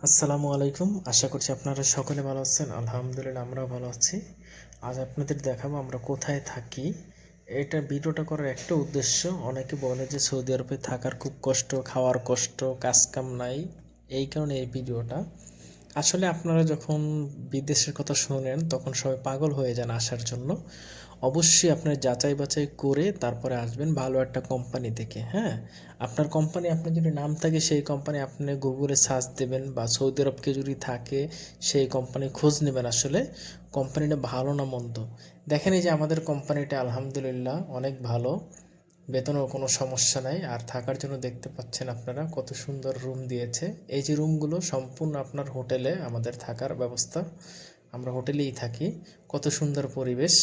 আসসালামু আলাইকুম। আশা করছি আপনারা সকলে ভালো আছেন। আলহামদুলিল্লাহ আমরাও ভালো আছি। আজ আপনাদের দেখাবো আমরা কোথায় থাকি। এটা ভিডিওটা করার একটা উদ্দেশ্য, অনেকে বলে যে সৌদি আরবে থাকার খুব কষ্ট, খাওয়ার কষ্ট, কাজ কাম নাই। এই কারণে এই ভিডিওটা। আসলে আপনারা যখন বিদেশের কথা শোনেন তখন সবাই পাগল হয়ে যান আসার জন্য। অবশ্যই আপনার যাচাই বাছাই করে তারপরে আসবেন ভালো একটা কোম্পানি থেকে। হ্যাঁ, আপনার কোম্পানি, আপনার যদি নাম থাকে সেই কোম্পানি আপনি গুগলে সার্চ দেবেন, বা সৌদি আরবকে যদি থাকে সেই কোম্পানি খোঁজ নেবেন আসলে কোম্পানিটা ভালো না মন্দ। দেখেন এই যে আমাদের কোম্পানিটা আলহামদুলিল্লাহ অনেক ভালো, বেতনেও কোনো সমস্যা নাই। আর থাকার জন্য দেখতে পাচ্ছেন আপনারা কত সুন্দর রুম দিয়েছে। এই যে রুমগুলো সম্পূর্ণ আপনার হোটেলে আমাদের থাকার ব্যবস্থা, আমরা হোটেলেই থাকি। কত সুন্দর পরিবেশ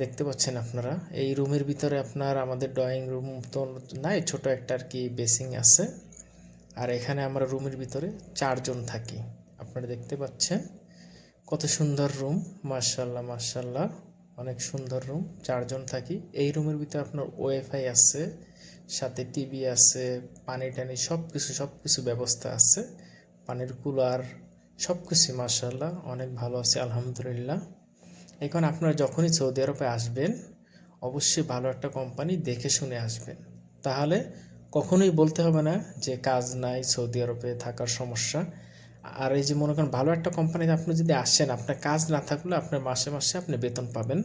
দেখতে পাচ্ছেন আপনারা। এই রুমের ভিতরে আপনার আমাদের ড্রয়িং রুম তো নাই, ছোট একটা আর কি বেসিং আছে। আর এখানে আমরা রুমের ভিতরে 4 জন থাকি, আপনারা দেখতে পাচ্ছেন কত সুন্দর রুম। মাশাল্লাহ মাশাল্লাহ, অনেক সুন্দর রুম। 4 জন থাকি এই রুমের ভিতরে। আপনার ওয়াইফাই আছে, সাথে টিভি আছে, পানি টানি সব কিছু ব্যবস্থা আছে, পানির কুলার, সব কিছু মাশাল্লাহ অনেক ভালো আছে আলহামদুলিল্লাহ। এখন আপনারা যখনই সৌদি আরবে আসবেন অবশ্যই ভালো একটা কোম্পানি দেখে শুনে আসবেন, তাহলে কখনোই বলতে হবে না যে কাজ নাই, সৌদি আরবে থাকার সমস্যা। আর এই যে মনে করেন ভালো একটা কোম্পানিতে আপনি যদি আসেন, আপনার কাজ না থাকলে আপনার মাসে মাসে আপনি বেতন পাবেন।